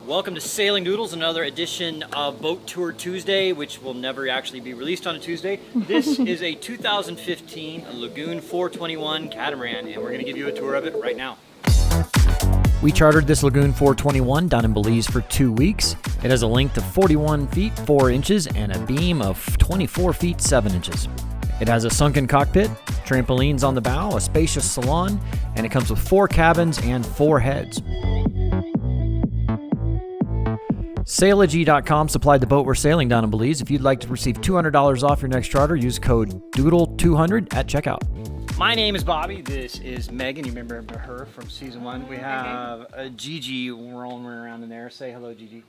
Welcome to Sailing Doodles, another edition of Boat Tour Tuesday, which will never actually be released on a Tuesday. This is a 2015 Lagoon 421 Catamaran, and we're going to give you a tour of it right now. We chartered this Lagoon 421 down in Belize for 2 weeks. It has a length of 41 feet 4 inches and a beam of 24 feet 7 inches. It has a sunken cockpit, trampolines on the bow, a spacious salon, and it comes with 4 cabins and 4 heads. Sailogy.com supplied the boat we're sailing down in Belize. If you'd like to receive $200 off your next charter, use code DOODLE200 at checkout. My name is Bobby. This is Megan. You remember her from season 1. We have Gigi rolling around in there. Say hello, Gigi.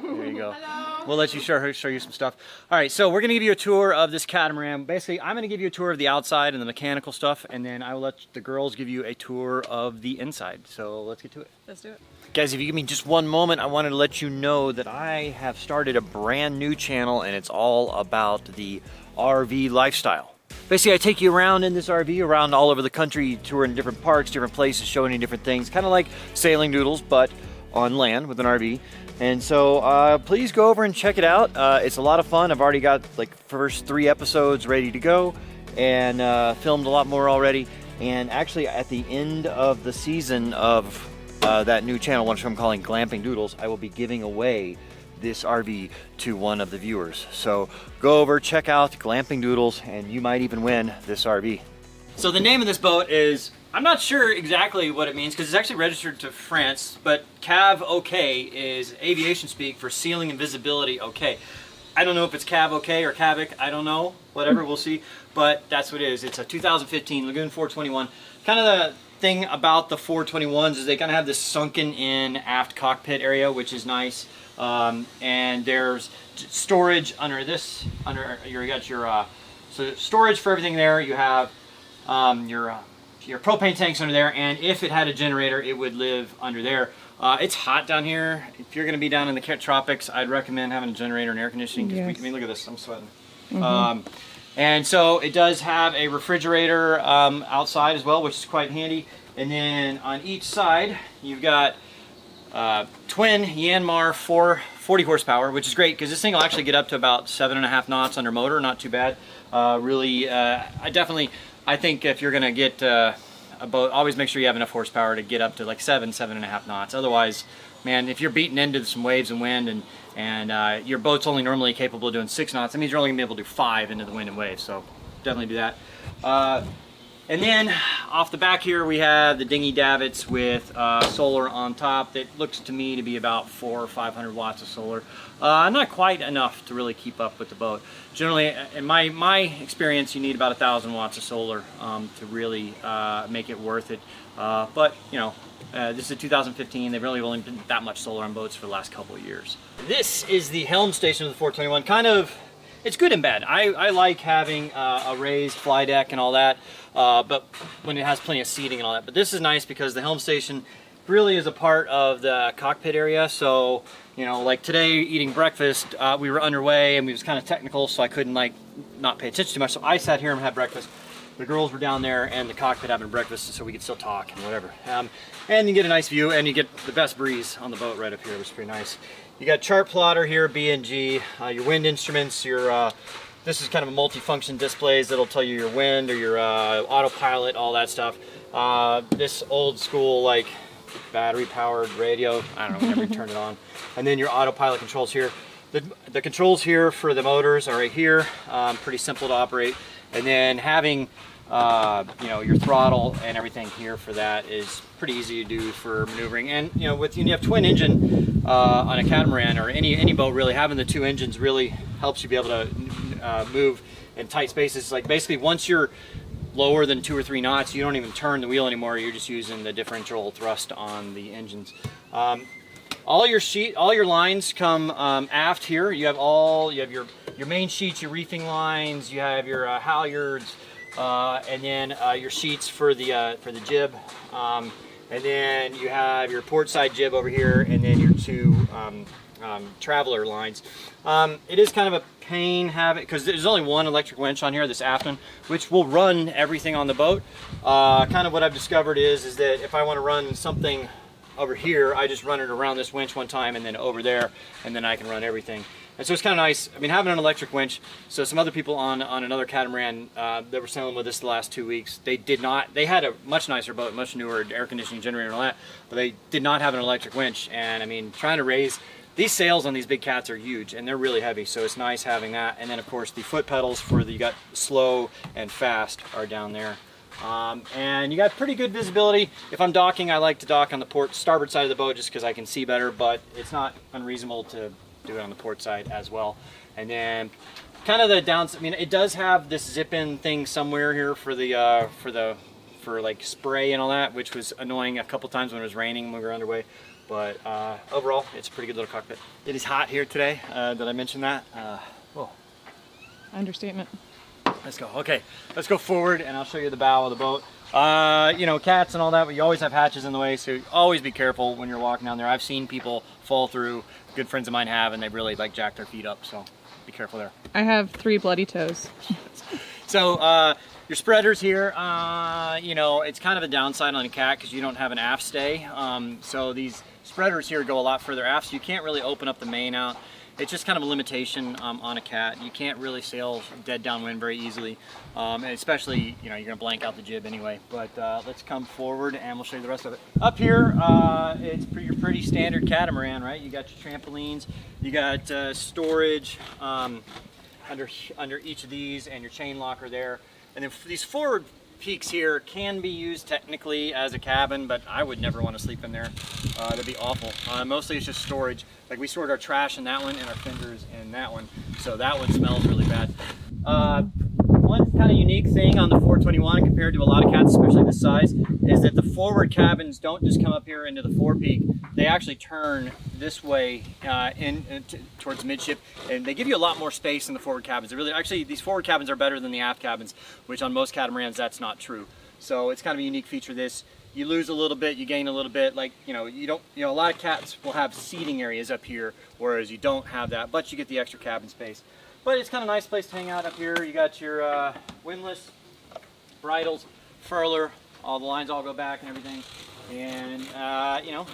There you go. Hello. We'll let you show you some stuff. All right, so we're going to give you a tour of this catamaran. Basically, I'm going to give you a tour of the outside and the mechanical stuff, and then I will let the girls give you a tour of the inside. So let's get to it. Let's do it. Guys, if you give me just one moment, I wanted to let you know that I have started a brand new channel, and it's all about the RV lifestyle. Basically, I take you around in this RV, around all over the country, touring different parks, different places, showing you different things, kind of like Sailing Doodles, but on land with an RV. And so please go over and check it out. It's a lot of fun. I've already got like first 3 episodes ready to go, and filmed a lot more already. And actually, at the end of the season of that new channel, which I'm calling Glamping Doodles, I will be giving away this RV to one of the viewers. So go over, check out Glamping Doodles, and you might even win this RV. So the name of this boat is, I'm not sure exactly what it means because it's actually registered to France, but CAV OK is aviation speak for ceiling and visibility OK. I don't know if it's CAV OK or CAVIC, I don't know, whatever, we'll see, but that's what it is. It's a 2015 Lagoon 421. Kind of the thing about the 421s is they kind of have this sunken in aft cockpit area, which is nice. And there's storage under this, you got your, so storage for everything there. You have your propane tanks under there, and if it had a generator, it would live under there. It's hot down here. If you're going to be down in the tropics, I'd recommend having a generator and air conditioning. Yes. I mean, look at this, I'm sweating. Mm-hmm. And so it does have a refrigerator outside as well, which is quite handy. And then on each side, you've got twin Yanmar 40 horsepower, which is great because this thing will actually get up to about 7.5 knots under motor, not too bad. I think if you're going to get a boat, always make sure you have enough horsepower to get up to like 7.5 knots. Otherwise, man, if you're beating into some waves and wind and your boat's only normally capable of doing 6 knots, that means you're only going to be able to do 5 into the wind and waves. So definitely do that. And then off the back here we have the dinghy davits with solar on top. That looks to me to be about 400 or 500 watts of solar. Not quite enough to really keep up with the boat. Generally, in my experience, you need about 1,000 watts of solar to really make it worth it. But you know, this is a 2015. They've really only been that much solar on boats for the last couple of years. This is the Helm Station of the 421. Kind of, it's good and bad. I like having a raised fly deck and all that, but when it has plenty of seating and all that. But this is nice because the Helm Station really is a part of the cockpit area. So, you know, like today eating breakfast, we were underway and we was kind of technical, so I couldn't like not pay attention too much. So I sat here and had breakfast. The girls were down there and the cockpit having breakfast, so we could still talk and whatever. And you get a nice view, and you get the best breeze on the boat right up here, which is pretty nice. You got chart plotter here, B&G, your wind instruments, your this is kind of a multi-function displays that'll tell you your wind or your autopilot, all that stuff. This old school like battery powered radio, I don't know, whenever you turn it on. And then your autopilot controls here. The controls here for the motors are right here, pretty simple to operate. And then having you know, your throttle and everything here for that is pretty easy to do for maneuvering. And you know, when you have twin engine on a catamaran or any boat, really having the 2 engines really helps you be able to move in tight spaces. Like basically once you're lower than 2 or 3 knots, you don't even turn the wheel anymore. You're just using the differential thrust on the engines. All your lines come aft here. You have your main sheets, your reefing lines. You have your halyards, and then your sheets for the jib, and then you have your port side jib over here, and then your 2 traveler lines. It is kind of a pain having, because there's only one electric winch on here, this aft one, which will run everything on the boat. Kind of what I've discovered is that if I want to run something over here, I just run it around this winch one time and then over there, and then I can run everything. And so it's kind of nice. I mean, having an electric winch. So some other people on another catamaran that were sailing with us the last 2 weeks, they did not. They had a much nicer boat, much newer air conditioning generator and all that, but they did not have an electric winch. And I mean, trying to raise these sails on these big cats are huge and they're really heavy. So it's nice having that. And then of course the foot pedals for you got slow and fast are down there. And you got pretty good visibility. If I'm docking, I like to dock on the starboard side of the boat just because I can see better, but it's not unreasonable to do it on the port side as well. And then kind of the downside, I mean, it does have this zip-in thing somewhere here for like spray and all that, which was annoying a couple times when it was raining when we were underway. But overall, it's a pretty good little cockpit. It is hot here today. Did I mention that? Whoa. Understatement. Let's go. Okay, let's go forward and I'll show you the bow of the boat. You know, cats and all that, but you always have hatches in the way, so always be careful when you're walking down there. I've seen people fall through. Good friends of mine have, and they've really like jacked their feet up, so be careful there. I have 3 bloody toes. So your spreaders here, you know, it's kind of a downside on a cat because you don't have an aft stay. So these spreaders here go a lot further aft, so you can't really open up the main out. It's just kind of a limitation on a cat. You can't really sail dead downwind very easily, and especially, you know, you're gonna blank out the jib anyway. But let's come forward and we'll show you the rest of it. Up here, it's your pretty standard catamaran, right? You got your trampolines, you got storage under each of these, and your chain locker there. And then these forward peaks here can be used technically as a cabin, but I would never want to sleep in there. That'd be awful. Mostly it's just storage. Like we stored our trash in that one and our fenders in that one, so that one smells really bad. One kind of unique thing on the 421 compared to a lot of cats, especially this size, is that the forward cabins don't just come up here into the forepeak. They actually turn this way towards midship, and they give you a lot more space in the forward cabins. Actually, these forward cabins are better than the aft cabins, which on most catamarans that's not true. So it's kind of a unique feature of this. You lose a little bit, you gain a little bit. Like, you know, a lot of cats will have seating areas up here, whereas you don't have that, but you get the extra cabin space. But it's kind of a nice place to hang out up here. You got your windlass, bridles, furler, all the lines all go back and everything. And, you know,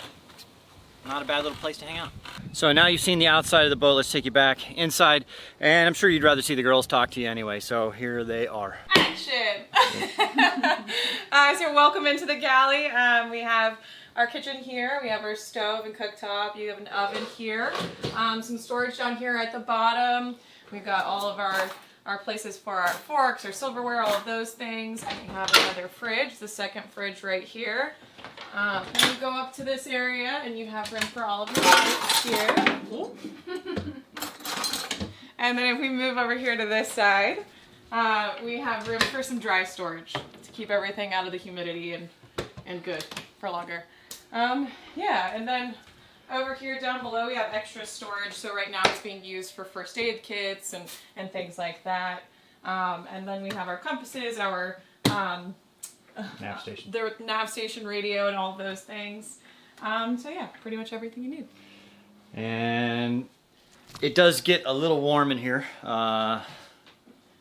not a bad little place to hang out. So now you've seen the outside of the boat, let's take you back inside. And I'm sure you'd rather see the girls talk to you anyway, so here they are. Action! So welcome into the galley. We have our kitchen here, we have our stove and cooktop, you have an oven here, some storage down here at the bottom. We've got all of our places for our forks, our silverware, all of those things. We have another fridge, the second fridge right here. Then you go up to this area and you have room for all of your plates here. And then if we move over here to this side, we have room for some dry storage to keep everything out of the humidity and good for longer. Yeah, and then over here down below we have extra storage, so right now it's being used for first aid kits and things like that. And then we have our compasses, our Nav station. the nav station radio and all of those things. So yeah, pretty much everything you need. And it does get a little warm in here,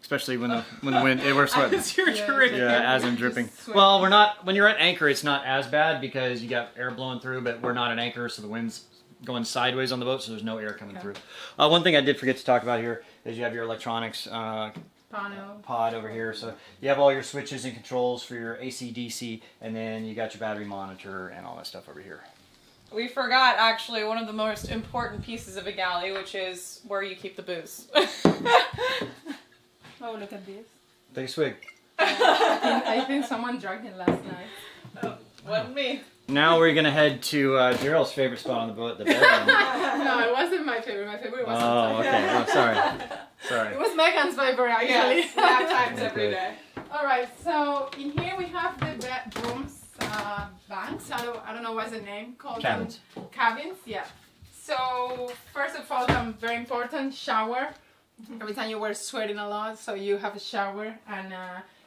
especially when the wind. We're sweating. As you're dripping. Yeah, as I'm dripping. Well, we're not. When you're at anchor, it's not as bad because you got air blowing through, but we're not at anchor, so the wind's going sideways on the boat, so there's no air coming through. One thing I did forget to talk about here is you have your electronics pod over here. So you have all your switches and controls for your AC, DC, and then you got your battery monitor and all that stuff over here. We forgot actually one of the most important pieces of a galley, which is where you keep the booze. Oh, look at this. Take a swig. I think someone drank it last night. Oh, wasn't me. Now we're gonna head to Daryl's favorite spot on the boat, the bedroom. No, it wasn't my favorite. My favorite was Oh, okay. Oh, sorry. It was Megan's favorite, actually. Yes, nap times every day. All right, so in here we have the bedrooms, banks. I don't know what's the name called. Cabins. Cabins, yeah. So first of all, very important, shower. Every time you were sweating a lot, so you have a shower, and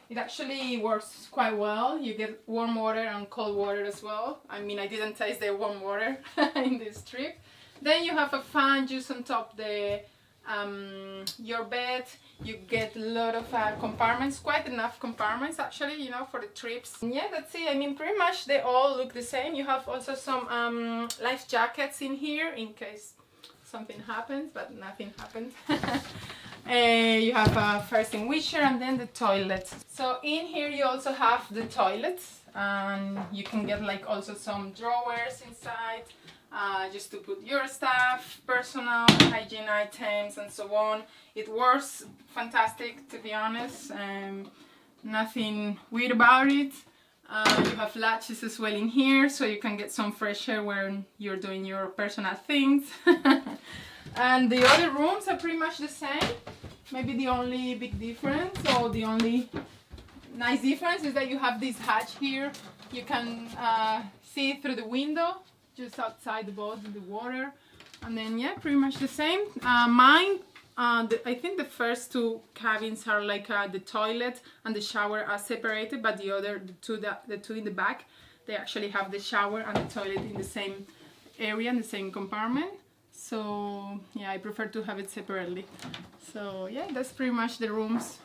it actually works quite well. You get warm water and cold water as well. I mean, I didn't taste the warm water in this trip. Then you have a fan just on top the your bed. You get a lot of compartments, quite enough compartments actually, you know, for the trips. And yeah, that's it. I mean, pretty much they all look the same. You have also some life jackets in here in case something happens, but nothing happened. You have a first extinguisher and then the toilet. So in here you also have the toilets, and you can get like also some drawers inside, just to put your stuff, personal hygiene items and so on. It works fantastic, to be honest. Nothing weird about it. You have latches as well in here, so you can get some fresh air when you're doing your personal things. And the other rooms are pretty much the same. Maybe the only big difference, or the only nice difference, is that you have this hatch here. You can see through the window, just outside the boat in the water. And then yeah, pretty much the same. Mine, I think the first two cabins are like the toilet and the shower are separated, but the two in the back, they actually have the shower and the toilet in the same area, in the same compartment. So yeah, I prefer to have it separately. So yeah, that's pretty much the rooms.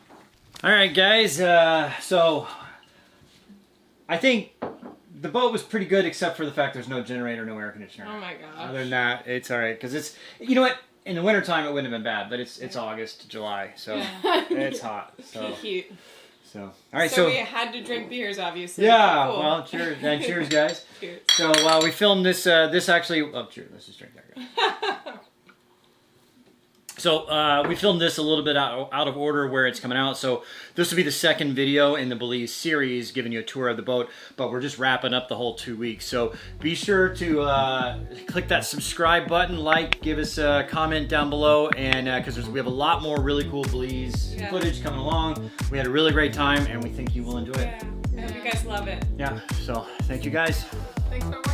All right, guys. So I think the boat was pretty good, except for the fact there's no generator, no air conditioner. Oh my gosh. Other than that, it's all right, because it's, you know what, in the wintertime it wouldn't have been bad, but it's August, July, so it's hot. So Cute. all right, So we had to drink beers, obviously. yeah, Cool. well, cheers, and cheers, guys. Cheers. So we filmed this. This actually. Oh, cheers. Let's just drink that, guys. So we filmed this a little bit out of order where it's coming out. So this will be the second video in the Belize series, giving you a tour of the boat. But we're just wrapping up the whole 2 weeks. So be sure to click that subscribe button, like, give us a comment down below, and because we have a lot more really cool Belize footage coming along. We had a really great time, and we think you will enjoy it. Yeah. I hope you guys love it. Yeah. So thank you, guys. Thanks for watching.